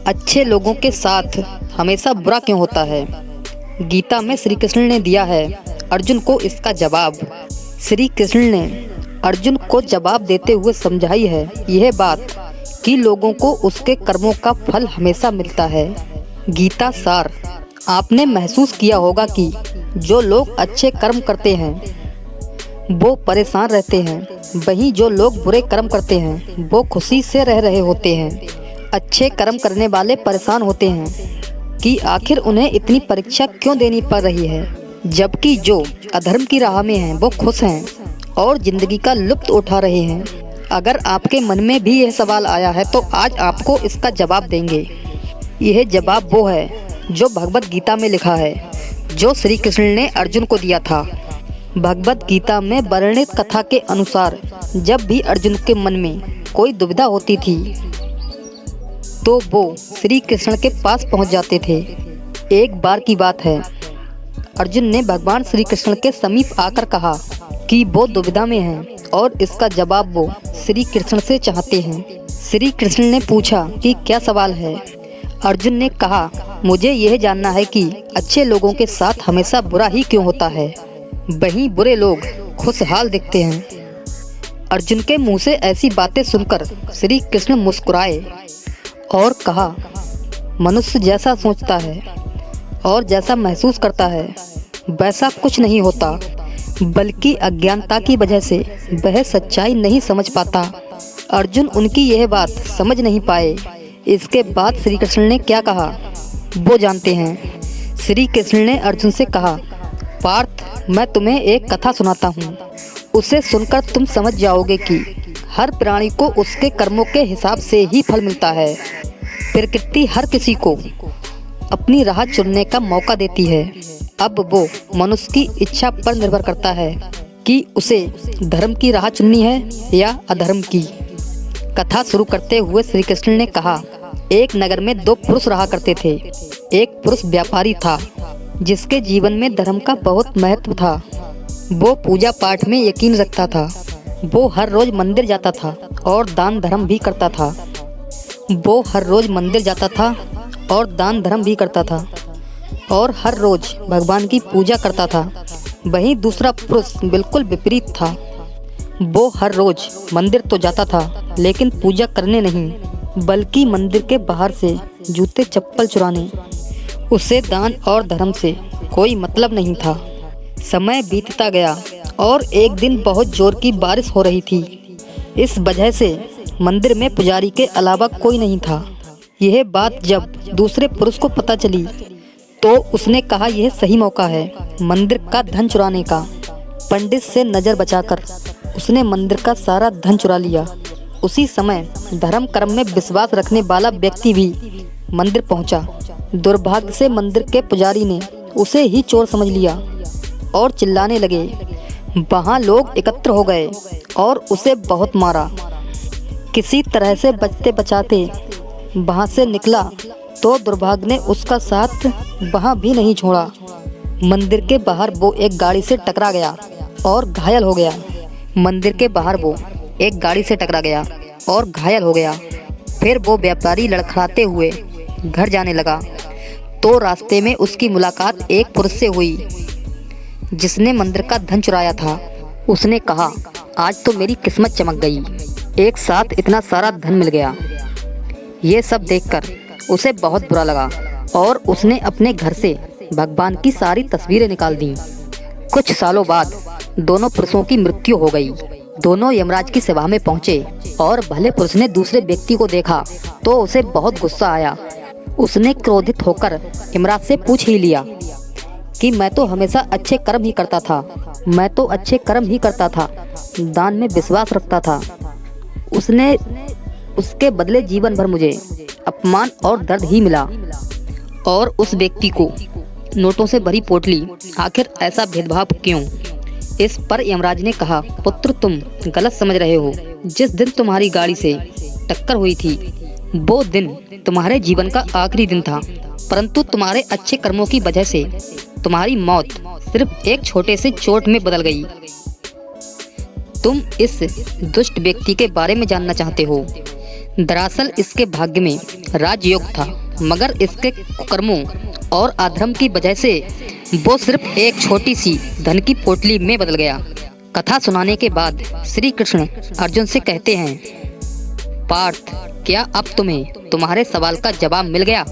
अच्छे लोगों के साथ हमेशा बुरा क्यों होता है? गीता में श्री कृष्ण ने दिया है अर्जुन को इसका जवाब। श्री कृष्ण ने अर्जुन को जवाब देते हुए समझाई है यह बात कि लोगों को उसके कर्मों का फल हमेशा मिलता है। गीता सार। आपने महसूस किया होगा कि जो लोग अच्छे कर्म करते हैं वो परेशान रहते हैं, वहीं जो लोग बुरे कर्म करते हैं वो खुशी से रह रहे होते हैं। अच्छे कर्म करने वाले परेशान होते हैं कि आखिर उन्हें इतनी परीक्षा क्यों देनी पड़ रही है, जबकि जो अधर्म की राह में हैं वो खुश हैं और जिंदगी का लुत्फ उठा रहे हैं। अगर आपके मन में भी यह सवाल आया है तो आज आपको इसका जवाब देंगे। यह जवाब वो है जो भगवत गीता में लिखा है, जो श्री कृष्ण ने अर्जुन को दिया था। भगवत गीता में वर्णित कथा के अनुसार जब भी अर्जुन के मन में कोई दुविधा होती थी तो वो श्री कृष्ण के पास पहुंच जाते थे। एक बार की बात है, अर्जुन ने भगवान श्री कृष्ण के समीप आकर कहा कि वो दुविधा में हैं और इसका जवाब वो श्री कृष्ण से चाहते हैं। श्री कृष्ण ने पूछा कि क्या सवाल है? अर्जुन ने कहा, मुझे यह जानना है कि अच्छे लोगों के साथ हमेशा बुरा ही क्यों होता है, वहीं बुरे लोग खुशहाल दिखते हैं। अर्जुन के मुंह से ऐसी बातें सुनकर श्री कृष्ण मुस्कुराए और कहा, मनुष्य जैसा सोचता है और जैसा महसूस करता है वैसा कुछ नहीं होता, बल्कि अज्ञानता की वजह से वह सच्चाई नहीं समझ पाता। अर्जुन उनकी यह बात समझ नहीं पाए। इसके बाद श्री कृष्ण ने क्या कहा वो जानते हैं। श्री कृष्ण ने अर्जुन से कहा, पार्थ, मैं तुम्हें एक कथा सुनाता हूँ। उसे सुनकर तुम समझ जाओगे कि हर प्राणी को उसके कर्मों के हिसाब से ही फल मिलता है। प्रकृति हर किसी को अपनी राह चुनने का मौका देती है। अब वो मनुष्य की इच्छा पर निर्भर करता है कि उसे धर्म की राह चुननी है या अधर्म की। कथा शुरू करते हुए श्री कृष्ण ने कहा, एक नगर में दो पुरुष रहा करते थे। एक पुरुष व्यापारी था जिसके जीवन में धर्म का बहुत महत्व था। वो पूजा पाठ में यकीन रखता था। वो हर रोज मंदिर जाता था और दान धर्म भी करता था। और हर रोज भगवान की पूजा करता था। वहीं दूसरा पुरुष बिल्कुल विपरीत था। वो हर रोज मंदिर तो जाता था लेकिन पूजा करने नहीं, बल्कि मंदिर के बाहर से जूते चप्पल चुराने। उसे दान और धर्म से कोई मतलब नहीं था। समय बीतता गया और एक दिन बहुत जोर की बारिश हो रही थी। इस वजह से मंदिर में पुजारी के अलावा कोई नहीं था। यह बात जब दूसरे पुरुष को पता चली तो उसने कहा, यह सही मौका है मंदिर का धन चुराने का। पंडित से नज़र बचाकर उसने मंदिर का सारा धन चुरा लिया। उसी समय धर्म कर्म में विश्वास रखने वाला व्यक्ति भी मंदिर पहुंचा। दुर्भाग्य से मंदिर के पुजारी ने उसे ही चोर समझ लिया और चिल्लाने लगे। वहाँ लोग एकत्र हो गए और उसे बहुत मारा। किसी तरह से बचते बचाते वहाँ से निकला तो दुर्भाग्य ने उसका साथ वहाँ भी नहीं छोड़ा। मंदिर के बाहर वो एक गाड़ी से टकरा गया और घायल हो गया। फिर वो व्यापारी लड़खड़ाते हुए घर जाने लगा तो रास्ते में उसकी मुलाकात एक पुरुष से हुई जिसने मंदिर का धन चुराया था। उसने कहा, आज तो मेरी किस्मत चमक गई, एक साथ इतना सारा धन मिल गया। ये सब देखकर उसे बहुत बुरा लगा और उसने अपने घर से भगवान की सारी तस्वीरें निकाल दी। कुछ सालों बाद दोनों पुरुषों की मृत्यु हो गई। दोनों यमराज की सभा में पहुंचे और भले पुरुष ने दूसरे व्यक्ति को देखा तो उसे बहुत गुस्सा आया। उसने क्रोधित होकर यमराज से पूछ ही लिया कि मैं तो हमेशा अच्छे कर्म ही करता था, दान में विश्वास रखता था। उसके बदले जीवन भर मुझे अपमान और दर्द ही मिला। और उस व्यक्ति को नोटों से भरी पोटली, आखिर ऐसा भेदभाव क्यों? इस पर यमराज ने कहा, पुत्र, तुम गलत समझ रहे हो। जिस दिन तुम्हारी गाड़ी से टक्कर हुई थी वो दिन तुम्हारे जीवन का आखिरी दिन था, परंतु तुम्हारे अच्छे कर्मों की वजह से तुम्हारी मौत सिर्फ एक छोटे से चोट में बदल गई। तुम इस दुष्ट व्यक्ति के बारे में जानना चाहते हो दरअसल इसके भाग्य में राजयोग था, मगर इसके कुकर्मों और अधर्म की वजह से वो सिर्फ एक छोटी सी धन की पोटली में बदल गया। कथा सुनाने के बाद श्री कृष्ण अर्जुन से कहते हैं, पार्थ, क्या अब तुम्हें तुम्हारे सवाल का जवाब मिल गया?